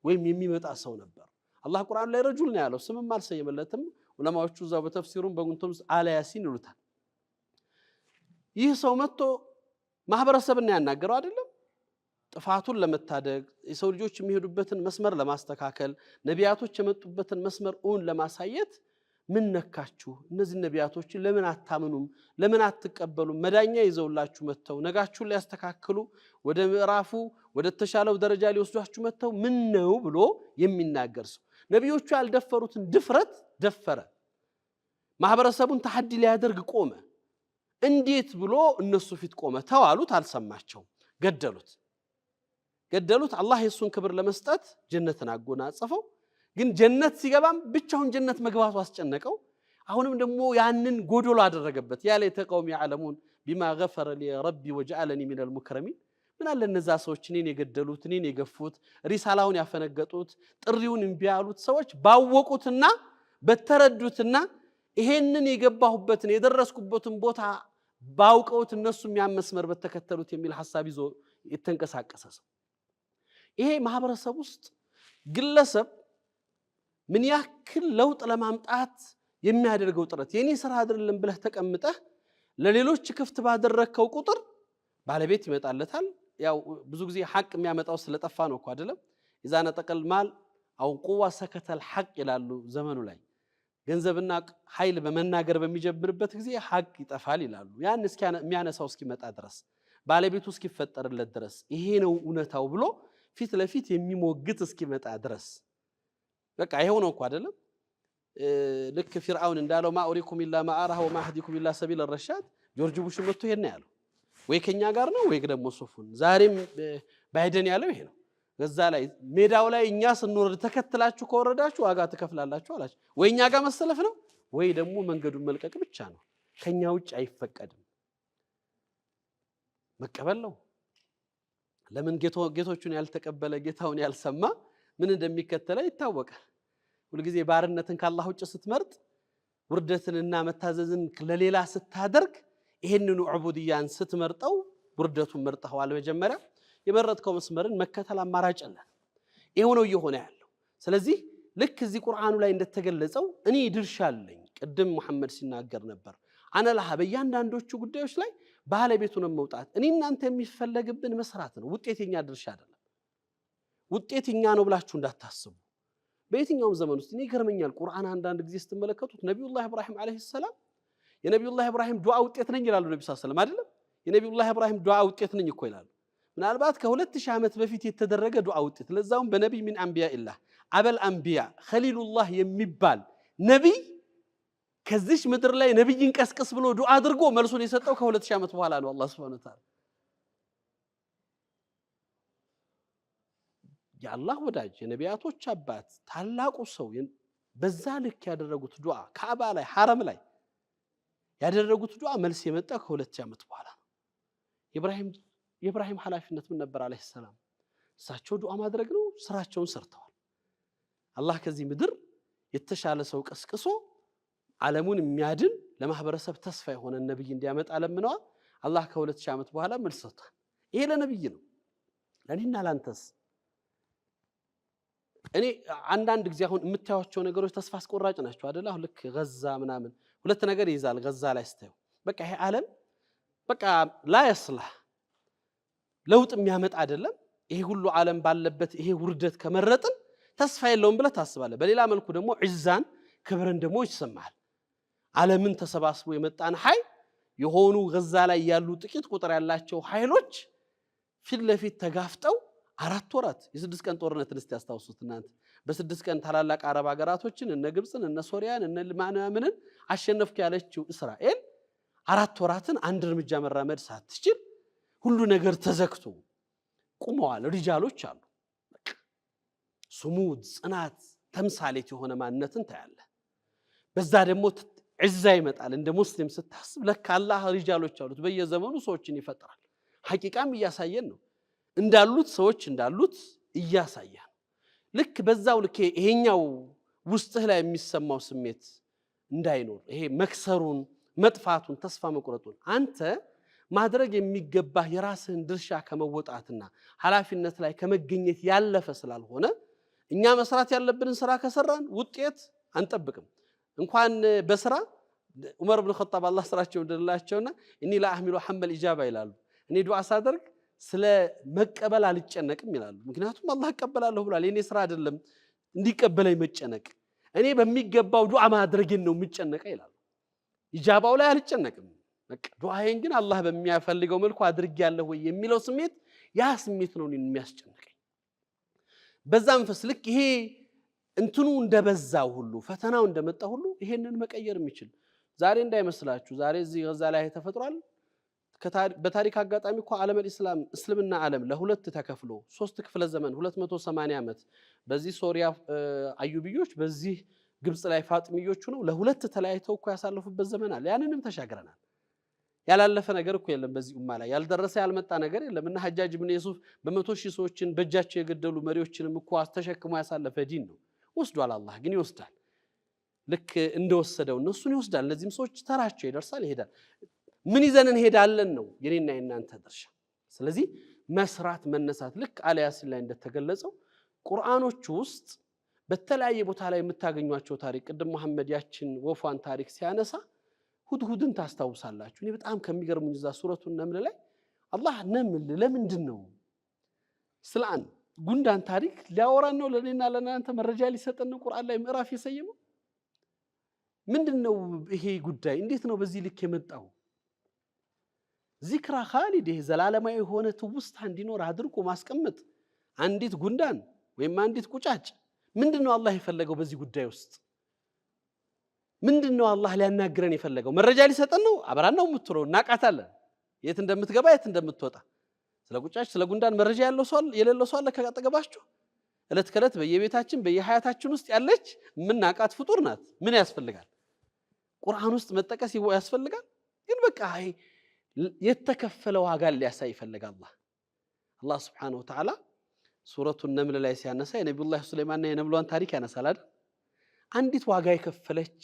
ወይም የሚመጣ ሰው ነበር አላህ ቁርአን ላይ ረጁል ነው ያለው ስምም አልሰየመለትም ዑለማዎቹ እዛው በተፍሲሩን በጉንቱም አለ ያሲን ይሉታል ይህ ሰው መጥቶ ማህበረሰብን ያናገረው አይደለም ጥፋቱን ለመታደግ የሰው ልጆች የሚሄዱበትን መስመር ለማስተካከል ነቢያቶች የመጡበትን መስመር ለማሳየት ምን ነካችሁ እነዚህ ነቢያቶች ለምን አታምኑም ለምን አትቀበሉም መዳኛ ይዘውላችሁ መተው ነጋችሁን ሊያስተካክሉ ወደ ምዕራፉ ወደ ተሻለው ደረጃ ሊወስዷችሁ መተው ምን ነው ብሎ የሚናገር ሰው ነቢዮቹ ያልደፈሩትን ድፍረት ደፈረ ማህበረሰቡን ተሐዲ ሊያደርግ ቆመ እንዴት ብሎ እነሱ ፊት ቆመ ተዋሉት አልሰማቸው ገደሉት አላህ የሱን ክብር ለመስጠት ጀነትን አጎናጸፈው ግን ጀነት ሲገባም ብቻውን ጀነት መግባቱ አስጨነቀው አሁንም ደግሞ ያንን ጎዶሎ አደረገበት ያ ለተቀውም ያዓለሙን بما غفر لي ربي وجعلني من المكرمين ምን አለ እነዛ ሰዎች እኔን የገደሉት እኔን የገፉት ሪሳላውን ያፈነገጡት ጥሪውን እንቢያሉት ሰዎች ባወቁትና በተረዱትና ይሄንን የገባሁበትን የደረስኩበትን ቦታ ባውቀውት እነሱ የሚያመስመር በተከተሉት የሚል ሐሳብ ይዞ የተንቀሳቀሰ ሰው ይሄ ማህበረሰብ ውስጥ ግለሰብ ምን ያክል ለውጥ ለማምጣት የሚያደርገው ጥረት የኔ ስራ አይደለም ብለህ ተቀምጠህ ለሌሎች ክፍት ባደረከው ቁጥር ባለቤት ይመጣለታል ያው ብዙ ጊዜ ሐቅ የሚያመጣው ስለጠፋ ነው እኮ አይደለም اذا نطقل مال او قوه سكت الحق ይላሉ ዘመኑ ላይ ገንዘብና ኃይል በመናገር በሚጀምርበት ጊዜ ሐቅ ይጠፋል ይላሉ ያን እስኪ የሚያነሳው እስኪመጣ ድረስ ባለቤቱ እስኪፈጠርለት ድረስ ይሄ ነው እውነታው ብሎ ፊት ለፊት የሚሞግት እስኪመጣ ድረስ በቃ ይሄው ነው እኮ አይደለም ልክ ፍርዓውን እንዳለው ማኡሪኩም ኢላ ማአራሁ ወማህዲኩም ኢላ ሰቢል الرشاد ጆርጅ ቡሽ መጥቶ ይሄን ያለው ወይ ከኛ ጋር ነው ወይ ደግሞ ሶፉን ዛሬም ባይደን ያለው ይሄ ነው ገዛ ላይ ሜዳው ላይ እኛ ስንወርድ ተከትላችሁ ከወረዳችሁ ዋጋ ተከፍላላችሁ አላችሁ ወይ እኛ ጋር መሰለፍ ነው ወይ ደግሞ መንገዱን መልቀቅ ብቻ ነው ከኛ ውጭ አይፈቀድም መቀበል ነው ለምን ጌቶቹን ያልተቀበለ ጌታውን ያልሰማ ምን እንደሚከተለ ይታወቃል ሁሉ ጊዜ ባርነትን ከአላህ ውጭ ስትመርጥ ውርደትንና መታዘዝን ለሌላ ስታደርግ ይሄንን ዑቡድያን ስትመርጠው ውርደቱን መርጠዋል መጀመሪያ የመረጥከው መስመርን መከተል አማራጭ አለ ይሄው ነው እየሆነ ያለው ስለዚህ ልክ እዚህ ቁርአኑ ላይ እንደተገለጸው እኔ ድርሻ አለኝ ቅድም መሐመድ ሲናገር ነበር አና ለሃ በእያንዳንዶቹ ጉዳዮች ላይ ባለቤቱን መውጣት እኔ እናንተ የሚፈለግብን መስራት ነው ውጤትኛ ድርሻ አይደለም ውጤትኛ ነው ብላችሁ እንዳታስቡ በየትኛውም ዘመን ውስጥ እኔ ገርመኛል ቁርአን አንዳንድ ጊዜ ስትመለከቱት ነብዩላህ ኢብራሂም አለይሂ ሰላም የነብዩላህ ኢብራሂም ዱዓ ውጤት ነኝ ይላሉ ነብዩ ሰለላሁ ዐለይሂ ወሰለም አይደለም የነቢዩላህ ኢብራሂም ዱዓ ውጤት ነኝ እኮ ይላሉ። ምናልባት ከ2000 ዓመት በፊት የተደረገ ዱዓ ውጤት ለዛውም በነቢይ ሚን አንቢያ ኢላህ አበል አንቢያ ኸሊሉላህ የሚባል ነቢይ ከዚህ ምድር ላይ ነቢይን ቀስቅስ ብሎ ዱዓ አድርጎ መልሱን የሰጠው ከ2000 ዓመት በኋላ ነው አላህ Subhanahu Wa Ta'ala። የአላህ ወዳጅ የነቢያቶች አባት ታላቁ ሰው በዛ ልክ ያደረጉት ዱዓ ካዕባ ላይ ሐረም ላይ ያደረጉት ዱዓ መልስ የመጣው ከ2000 ዓመት በኋላ ነው። የኢብራሂም ኃላፊነት ምን ነበር አለይሂ ሰላም? እሳቸው ዱዓ ማድረግ ነው። ስራቸውን ሰርተዋል። አላህ ከዚህ ምድር የተሻለ ሰው ቀስቅሶ ዓለሙን የሚያድን ለማህበረሰብ ተስፋ የሆነ ነብይ እንዲያመጣ ለምነዋል። አላህ ከ2000 ዓመት በኋላ መልስ ሰጥቷል። ይሄ ለነብይ ነው። ለኔና ላንተስ? እኔ አንዳንድ ጊዜ አሁን የምታዩቸው ነገሮች ተስፋ አስቆራጭ ናቸው አይደል? አሁን ልክ ገዛ ምናምን ሁለት ነገር ይይዛል። ገዛ ላይ ስተው በቃ ይሄ ዓለም በቃ ላ يصلح ለውጥ የሚያመጣ አይደለም። ይሄ ሁሉ ዓለም ባለበት ይሄ ውርደት ከመረጥን ተስፋ የለውም ብለህ ታስባለህ። በሌላ መልኩ ደግሞ ዒዛን ክብርን ደግሞ ይሰማል። ዓለምን ተሰባስቦ የመጣን ኃይል የሆኑ ገዛ ላይ ያሉ ጥቂት ቁጥር ያላቸው ኃይሎች ፊት ለፊት ተጋፍጠው 4 ወራት የ6 ቀን ጦርነትን እስቲ ያስታውሱት እናንተ። በ6 ቀን ታላላቅ አረብ ሀገራቶችን እነ ግብፅን እነ ሶሪያን እነ ልማናምንን አሸነፍኩ ያለችው እስራኤል 4 ወራትን አንድ እርምጃ መራመድ ሳትችል ሁሉ ነገር ተዘግቶ ቁመዋል። ሪጃሎች አሉ። ስሙድ ጽናት ተምሳሌት የሆነ ማንነትን ታያለ። በዛ ደግሞ ዒዛ ይመጣል። እንደ ሙስሊም ስታስብ ለካ አላህ ሪጃሎች አሉት። በየዘመኑ ሰዎችን ይፈጥራል። ሐቂቃም እያሳየን ነው። እንዳሉት ሰዎች እንዳሉት እያሳየን ልክ በዛው ልክ ይሄኛው ውስጥህ ላይ የሚሰማው ስሜት እንዳይኖር ይሄ መክሰሩን መጥፋቱን ተስፋ መቁረጡን አንተ ማድረግ የሚገባህ የራስህን ድርሻ ከመወጣትና ኃላፊነት ላይ ከመገኘት ያለፈ ስላልሆነ እኛ መስራት ያለብንን ስራ ከሰራን ውጤት አንጠብቅም። እንኳን በስራ ዑመር ኢብኑ ኸጣብ አላህ ስራቸው እንደላቸውና እኒ ለአህሚሉ ሐመል ኢጃባ ይላሉ። እኔ ዱዓ ሳደርግ ስለ መቀበል አልጨነቅም ይላሉ። ምክንያቱም አላህ ይቀበላለሁ ብሏል። የኔ ስራ አይደለም እንዲቀበለኝ መጨነቅ፣ እኔ በሚገባው ዱዓ ማድረግን ነው የምጨነቀው ይላሉ። ኢጃባው ላይ አልጨነቅም። በቃ ዱዓዬን ግን አላህ በሚያፈልገው መልኩ አድርጌያለሁ ወይ የሚለው ስሜት ያ ስሜት ነው የሚያስጨንቀኝ። በዛም ፈስልክ ይሄ እንትኑ እንደበዛው ሁሉ ፈተናው እንደመጣ ሁሉ ይሄንን መቀየር የሚችል ዛሬ እንዳይመስላችሁ ዛሬ እዚህ ገዛ ላይ ተፈጥሯል። በታሪክ አጋጣሚ እኮ ዓለም الاسلام እስልምና ዓለም ለሁለት ተከፍሎ 3 ክፍለ ዘመን 280 ዓመት በዚህ ሶሪያ አዩብዮች በዚህ ግብጽ ላይ ፋጥሚዮቹ ነው ለሁለት ተለያይተው እኮ ያሳለፉበት ዘመን አለ። ያንንም ተሻግረናል። ያላለፈ ነገር እኮ የለም በዚህ ኡማ ላይ ያልደረሰ ያልመጣ ነገር የለም። እና ሐጃጅ ኢብኑ ዩሱፍ በመቶ ሺህ ሰዎችን በእጃቸው የገደሉ መሪዎችንም እኮ አስተሸክሞ ያሳለፈ ዲን ነው። ወስዷል። አላህ ግን ይወስዳል። ልክ እንደወሰደው እነሱን ይወስዳል። ለዚህም ሰዎች ተራቸው ይደርሳል ይሄዳል። ምን ይዘን እንሄዳለን ነው የኔና የናንተ ድርሻ። ስለዚህ መስራት መነሳት ልክ አለ ያሲን ላይ እንደተገለጸው ቁርአኖች ውስጥ በተለያየ ቦታ ላይ የምታገኟቸው ታሪክ ቅድም መሐመድ ያችን ወፏን ታሪክ ሲያነሳ ሁድሁድን ታስታውሳላችሁ። እኔ በጣም ከሚገርሙኝ እዛ ሱረቱን ነምል ላይ አላህ ነምል ለምንድን ነው ስላን ጉንዳን ታሪክ ሊያወራን ነው ለኔና ለናንተ መረጃ ሊሰጠን ነው ቁርአን ላይ ምዕራፍ የሰየመው? ምንድነው ይሄ ጉዳይ? እንዴት ነው በዚህ ልክ የመጣው? ዚክራ ኻሊድ ይሄ ዘላለማዊ ሆነ ትውስታ እንዲኖር አድርጎ ማስቀመጥ አንዲት ጉንዳን ወይም አንዲት ቁጫጭ ምንድነው አላህ የፈለገው በዚህ ጉዳይ ውስጥ? ምንድነው አላህ ሊያናግረን የፈለገው? መረጃ ሊሰጠን ነው? አብራን ነው የምትለው እናቃታለን የት እንደምትገባ የት እንደምትወጣ። ስለ ቁጫጭ ስለ ጉንዳን መረጃ ያለው ሰው የሌለው ሰው አለ ከአጠገባችሁ? እለት ከእለት በየቤታችን በየሐያታችን ውስጥ ያለች ምናቃት ፍጡር ናት። ምን ያስፈልጋል? ቁርአን ውስጥ መጠቀስ ያስፈልጋል? ግን በቃ የተከፈለ ዋጋ ሊያሳይ ይፈልጋል አላህ Subhanahu Wa Ta'ala ሱረቱን ነምል ላይ ሲያነሳ የነብዩላህ ሱለይማንና የነብሏን ታሪክ ያነሳል አይደል? አንዲት ዋጋ የከፈለች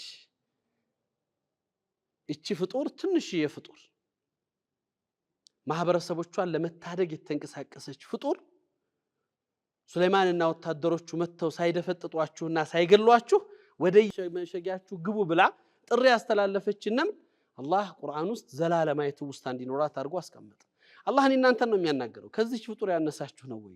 እቺ ፍጡር ትንሽዬ ፍጡር ማህበረሰቦቿን ለመታደግ የተንቀሳቀሰች ፍጡር ሱለይማንና ወታደሮቹ መተው ሳይደፈጥጧችሁና ሳይገሏችሁ ወደ መሸጊያችሁ ግቡ ብላ ጥሪ ያስተላለፈችና አላህ ቁርአን ውስጥ ዘላለማዊ ትውስታ እንዲኖራት አድርጎ አስቀመጠ። አላህ እናንተን ነው የሚያናገረው። ከዚህ ፍጡር ያነሳችሁ ነው ወይ?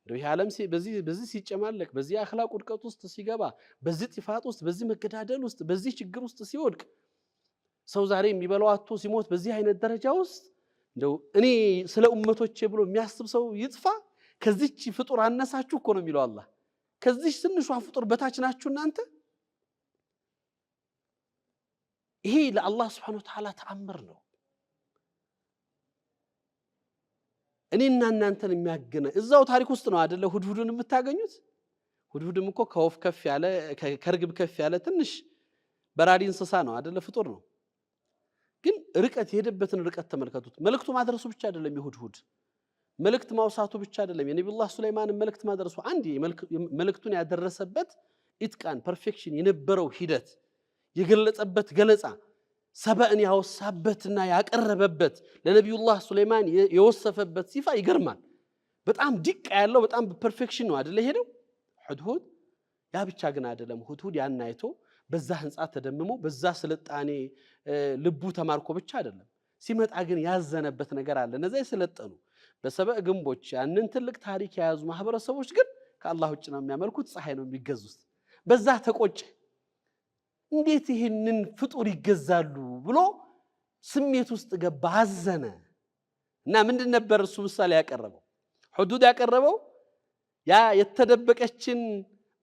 እንደው ይሄ ዓለም በዚህ ሲጨማለቅ በዚህ አኽላቅ ውድቀት ውስጥ ሲገባ በዚህ ጥፋት ውስጥ በዚህ መገዳደል ውስጥ በዚህ ችግር ውስጥ ሲወድቅ ሰው ዛሬ የሚበላው አጥቶ ሲሞት በዚህ አይነት ደረጃ ውስጥ እንደው እኔ ስለ ኡመቶቼ ብሎ የሚያስብ ሰው ይጥፋ ከዚች ፍጡር አነሳችሁ እኮ ነው የሚለው አላህ ከዚች ትንሿ ፍጡር በታች ናችሁ እናንተ ይሄ ለአላህ Subhanahu Wa Ta'ala ተአምር ነው እኔና እናንተን የሚያገነ እዛው ታሪክ ውስጥ ነው አይደለ ሁድሁድን የምታገኙት ሁድሁድም እኮ ከወፍ ከፍ ያለ ከርግብ ከፍ ያለ ትንሽ በራሪ እንስሳ ነው አይደለ ፍጡር ነው ግን ርቀት የሄደበትን ርቀት ተመልከቱት መልእክቱ ማድረሱ ብቻ አይደለም የሁድሁድ መልእክት ማውሳቱ ብቻ አይደለም የነብዩላህ ሱለይማን መልእክት ማድረሱ አንድ መልእክቱን ያደረሰበት ኢትቃን ፐርፌክሽን የነበረው ሂደት የገለጸበት ገለጻ ሰበእን ያወሳበትና ያቀረበበት ለነብዩላህ ሱለይማን የወሰፈበት ሲፋ ይገርማል በጣም ዲቃ ያለው በጣም ፐርፌክሽን ነው አይደለ ሄደው ሁድሁድ ያ ብቻ ግን አይደለም ሁድሁድ ያን አይቶ በዛ ህንጻ ተደምሞ በዛ ስልጣኔ ልቡ ተማርኮ ብቻ አይደለም ሲመጣ ግን ያዘነበት ነገር አለ እነዛ ይሰለጠኑ በሰበእ ግንቦች ያንን ትልቅ ታሪክ የያዙ ማህበረሰቦች ግን ከአላህ ውጭ ነው የሚያመልኩት ፀሐይ ነው የሚገዙት በዛ ተቆጨ እንዴት ይሄንን ፍጡር ይገዛሉ ብሎ ስሜት ውስጥ ገባ አዘነ እና ምንድን ነበር እሱ ምሳሌ ያቀረበው ሁዱድ ያቀረበው ያ የተደበቀችን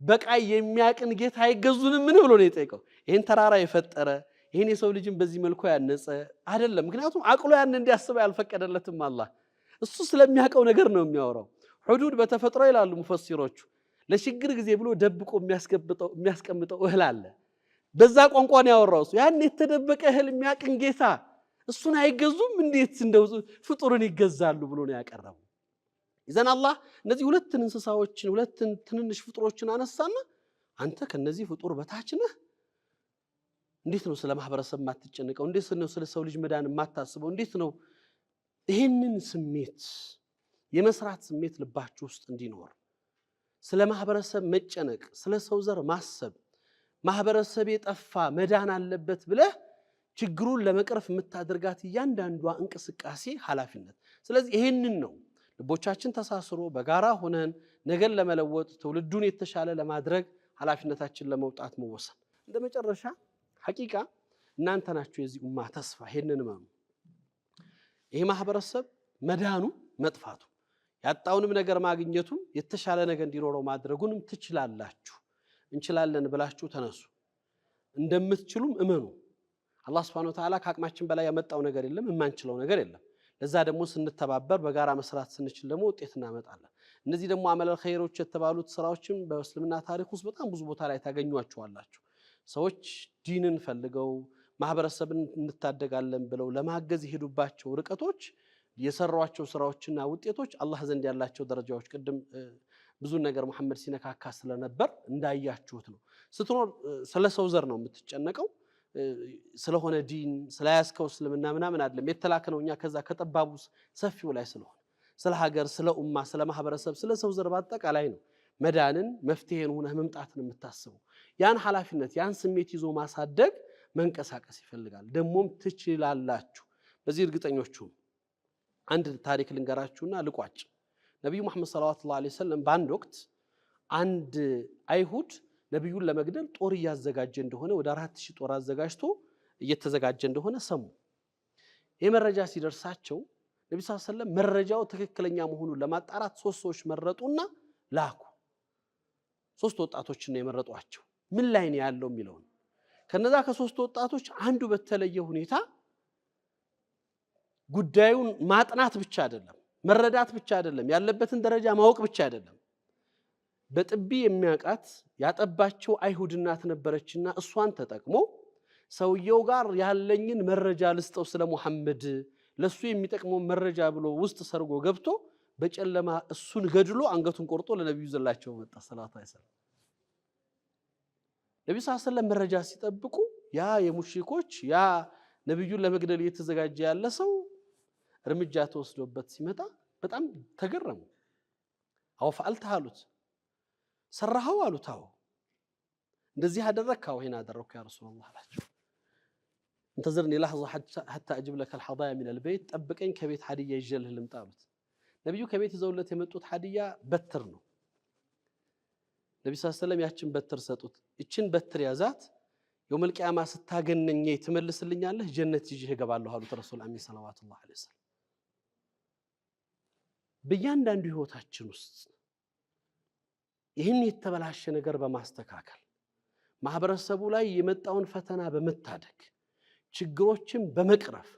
በቃይ የሚያቅን ጌታ አይገዙንም ምን ብሎ ነው የጠየቀው ይሄን ተራራ የፈጠረ ይሄን የሰው ልጅን በዚህ መልኩ ያነጸ አይደለም ምክንያቱም አቅሎ ያን እንዲያስብ ያልፈቀደለትም አላህ እሱ ስለሚያቀው ነገር ነው የሚያወራው ሁዱድ በተፈጥሮ ይላሉ ሙፈሲሮቹ ለሽግር ጊዜ ብሎ ደብቆ የሚያስቀምጠው እህል አለ በዛ ቋንቋ ነው ያወራው ያን የተደበቀ እህል የሚያቅን ጌታ እሱን አይገዙም እንዴት እንደው ፍጡርን ይገዛሉ ብሎ ነው ያቀረበው إذن الله እነዚህ ሁለት እንስሳዎችን ሁለት ትንንሽ ፍጡሮችን አነሳና አንተ ከነዚህ ፍጡር በታች ነህ እንዴት ነው ስለ ማህበረሰብ ማትጨነቀው እንዴት ነው ስለ ሰው ልጅ መዳን ማታስበው እንዴት ነው ይሄንን ስሜት የመስራት ስሜት ልባችሁ ውስጥ እንዲኖር ስለ ማህበረሰብ መጨነቅ ስለ ሰው ዘር ማሰብ ማህበረሰብ የጠፋ መዳን አለበት ብለህ ችግሩን ለመቅረፍ የምታደርጋት እያንዳንዷ እንቅስቃሴ ኃላፊነት ስለዚህ ይሄንን ነው ልቦቻችን ተሳስሮ በጋራ ሆነን ነገን ለመለወጥ ትውልዱን የተሻለ ለማድረግ ኃላፊነታችን ለመውጣት መወሰን እንደመጨረሻ ሐቂቃ እናንተ ናችሁ የዚህ ኡማ ተስፋ ይሄንን ማሙ ይሄ ማህበረሰብ መዳኑ መጥፋቱ ያጣውንም ነገር ማግኘቱ የተሻለ ነገር እንዲኖረው ማድረጉንም ትችላላችሁ እንችላለን ብላችሁ ተነሱ እንደምትችሉም እመኑ አላህ Subhanahu Wa Ta'ala ከአቅማችን በላይ ያመጣው ነገር የለም የማንችለው ነገር የለም ለዛ ደግሞ ስንተባበር በጋራ መስራት ስንችል ደግሞ ውጤት እናመጣለን እነዚህ ደግሞ አመለ ኸይሮች የተባሉት ስራዎችን በእስልምና ታሪክ ውስጥ በጣም ብዙ ቦታ ላይ ታገኙዋቸዋላችሁ ሰዎች ዲንን ፈልገው ማህበረሰብን እንታደጋለን ብለው ለማገዝ ይሄዱባቸው ርቀቶች የሰሯቸው ስራዎችና ውጤቶች አላህ ዘንድ ያላቸው ደረጃዎች ቅድም ብዙ ነገር መሐመድ ሲነካካ ስለነበር እንዳያችሁት ነው ስትኖር ስለ ሰው ዘር ነው የምትጨነቀው ስለሆነ ዲን ስለያስከው እስልምና ምናምን አይደለም የተላከነውኛ ከዛ ከጠባቡ ሰፊው ላይ ስለሆነ ስለ ሀገር ስለ ኡማ ስለ ማህበረሰብ ስለ ሰው ዘር በአጠቃላይ ነው መዳንን መፍትሄን ሆነ መምጣትን የምታስበው ያን ሐላፊነት ያን ስሜት ይዞ ማሳደግ መንቀሳቀስ ይፈልጋል ደሞም ትችላላችሁ በዚህ እርግጠኞቹ አንድ ታሪክ ልንገራችሁና ልቋጭ ነብዩ መሐመድ ሰለላሁ ዐለይሂ ወሰለም ባንድ ወቅት አንድ አይሁድ ነብዩን ለመግደል ጦር ያዘጋጀ እንደሆነ ወደ 4000 ጦር አዘጋጅቶ እየተዘጋጀ እንደሆነ ሰሙ የመረጃ ሲደርሳቸው ነብዩ ሰለላሁ ዐለይሂ ወሰለም መረጃው ትክክለኛ መሆኑን ለማጣራት ሶስት ሰዎች መረጡና ላኩ ሶስት ወጣቶችን ነው የመረጧቸው ምን ላይ ነው ያለው የሚለው ከነዛ ከሶስት ወጣቶች አንዱ በተለየ ሁኔታ ጉዳዩን ማጥናት ብቻ አይደለም መረዳት ብቻ አይደለም ያለበትን ደረጃ ማወቅ ብቻ አይደለም በጥቢ የሚያቃት ያጠባቸው አይሁድ እናት ነበረችና እሷን ተጠቅሞ ሰውየው ጋር ያለኝን መረጃ ልስጠው ስለ ሙሐመድ ለሱ የሚጠቅመው መረጃ ብሎ ውስጥ ሰርጎ ገብቶ በጨለማ እሱን ገድሎ አንገቱን ቆርጦ ለነብዩ ዘላቸው መጣ ሰላቱ አይሰለም ነብዩ ሰለላሁ ዐለይሂ ወሰለም መረጃ ሲጠብቁ ያ የሙሽሪኮች ያ ነብዩን ለመግደል እየተዘጋጀ ያለ ሰው እርምጃ ተወስዶበት ሲመጣ በጣም ተገረሙ አው ፈአልተ አሉት ሰራው አሉት አው እንደዚህ አደረከው ይሄን አደረኩ ያ ረሱላህ አላቸው انتظرني لحظه حتى اجيب لك الحضايا من البيت ጠብቀኝ ከቤት ሀዲያ ይዤልህ ልምጣ አሉት ነብዩ ከቤት ይዘውለት የመጡት ሀዲያ በትር ነው ነብዩ ሰለላሁ ዐለይሂ ወሰለም ያችን በትር ሰጡት እቺን በትር ያዛት የውመል ቂያማ ስታገነኝ ትመልስልኛለህ ጀነት ይዤ እገባለሁ አሉት ረሱል አሚን ሰለላሁ ዐለይሂ ወሰለም በእያንዳንዱ ህይወታችን ውስጥ ይህን የተበላሸ ነገር በማስተካከል ማህበረሰቡ ላይ የመጣውን ፈተና በመታደግ ችግሮችን በመቅረፍ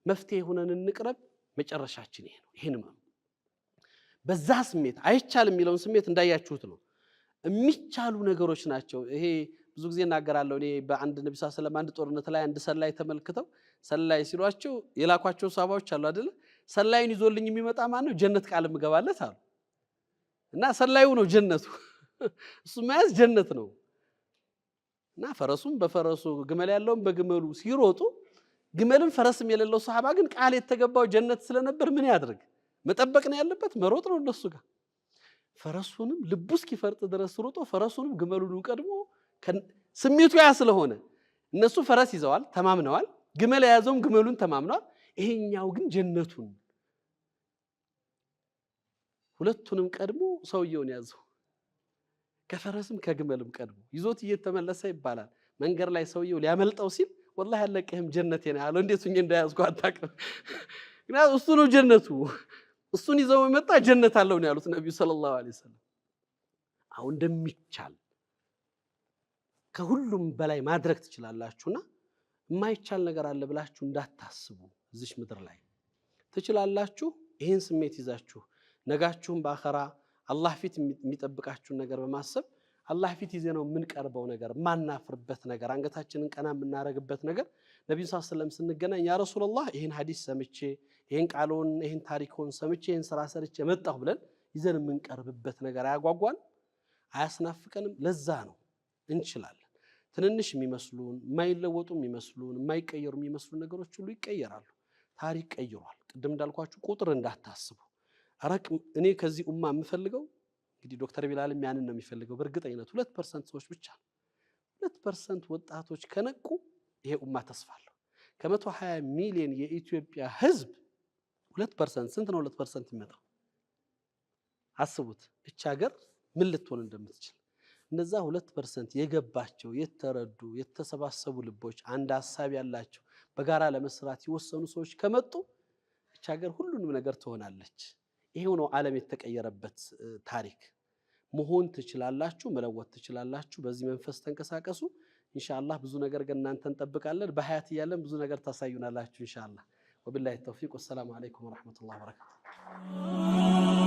መፍትሄ ሆነን እንቅረብ። መጨረሻችን ይሄ ነው። ይሄን ነው በዛ ስሜት አይቻልም የሚለውን ስሜት እንዳያችሁት ነው። የሚቻሉ ነገሮች ናቸው። ይሄ ብዙ ጊዜ እናገራለሁ። እኔ በአንድ ነብዩ ሰለላሁ ዐለይሂ ወሰለም አንድ ጦርነት ላይ አንድ ሰላይ ተመልክተው ሰላይ ሲሏቸው የላኳቸው ሰሃባዎች አሉ አይደል? ሰላይን ይዞልኝ የሚመጣ ማን ነው? ጀነት ቃል ምገባለት አሉ። እና ሰላዩ ነው ጀነቱ። እሱ ማለት ጀነት ነው። እና ፈረሱም በፈረሱ ግመል ያለውም በግመሉ ሲሮጡ ግመልም ፈረስም የሌለው ሰሃባ ግን ቃል የተገባው ጀነት ስለነበር ምን ያድርግ? መጠበቅ ነው ያለበት፣ መሮጥ ነው እነሱ ጋር። ፈረሱንም ልቡ እስኪፈርጥ ድረስ ሮጦ ፈረሱንም ግመሉንም ቀድሞ ስሜቱ ያ ስለሆነ እነሱ ፈረስ ይዘዋል ተማምነዋል፣ ግመል ያዘውም ግመሉን ተማምነዋል። ይሄኛው ግን ጀነቱን ሁለቱንም ቀድሞ ሰውየውን ያዘው። ከፈረስም ከግመልም ቀድሞ ይዞት እየተመለሰ ይባላል። መንገር ላይ ሰውየው ሊያመልጠው ሲል ወላሂ ያለቀህም ጀነቴ ነው ያለው። እንዴት ሆኜ እንዳያዝኩ አታውቅም። ግን እሱ ነው ጀነቱ። እሱን ይዘው የመጣ ጀነት አለው ነው ያሉት ነብዩ ሰለላሁ ዐለይሂ ወሰለም። አሁን እንደሚቻል ከሁሉም በላይ ማድረግ ትችላላችሁና የማይቻል ነገር አለ ብላችሁ እንዳታስቡ። እዚህ ምድር ላይ ትችላላችሁ። ይሄን ስሜት ይዛችሁ ነጋችሁም በአኺራ አላህ ፊት የሚጠብቃችሁን ነገር በማሰብ አላህ ፊት ይዘነው የምንቀርበው ነገር ማናፍርበት ነገር አንገታችንን ቀና የምናረግበት ነገር ነብዩ ሰለላሁ ዐለይሂ ወሰለም ስንገናኝ ያ ረሱላህ ይሄን ሐዲስ ሰምቼ ይሄን ቃሉን ይሄን ታሪኩን ሰምቼ ይሄን ስራ ሰርቼ መጣሁ ብለን ይዘን የምንቀርብበት ነገር አያጓጓን? አያስናፍቀንም? ለዛ ነው እንችላለን። ትንንሽ የሚመስሉን የማይለወጡ የሚመስሉን የማይቀየሩ የሚመስሉን ነገሮች ሁሉ ይቀየራሉ። ታሪክ ቀይሯል። ቅድም እንዳልኳችሁ ቁጥር እንዳታስቡ። አረቅ እኔ ከዚህ ኡማ የምፈልገው እንግዲህ ዶክተር ቢላልም ያንን ነው የሚፈልገው በእርግጠኝነት 2% ሰዎች ብቻ 2% ወጣቶች ከነቁ ይሄ ኡማ ተስፋ አለው። ከ120 ሚሊዮን የኢትዮጵያ ህዝብ 2% ስንት ነው? 2% ይመጣው አስቡት። እቺ ሀገር ምን ልትሆን እንደምትችል እነዛ 2% የገባቸው የተረዱ የተሰባሰቡ ልቦች አንድ ሐሳብ ያላቸው በጋራ ለመስራት የወሰኑ ሰዎች ከመጡ እቺ ሀገር ሁሉንም ነገር ትሆናለች። ይሄው ነው ዓለም የተቀየረበት ታሪክ። መሆን ትችላላችሁ፣ መለወጥ ትችላላችሁ። በዚህ መንፈስ ተንቀሳቀሱ። ኢንሻአላህ ብዙ ነገር እናንተን እንጠብቃለን። በሐያት ያለን ብዙ ነገር ታሳዩናላችሁ ኢንሻአላህ። ወቢላሂ ተውፊቅ። ወሰላሙ አለይኩም ወራህመቱላሂ ወበረካቱሁ።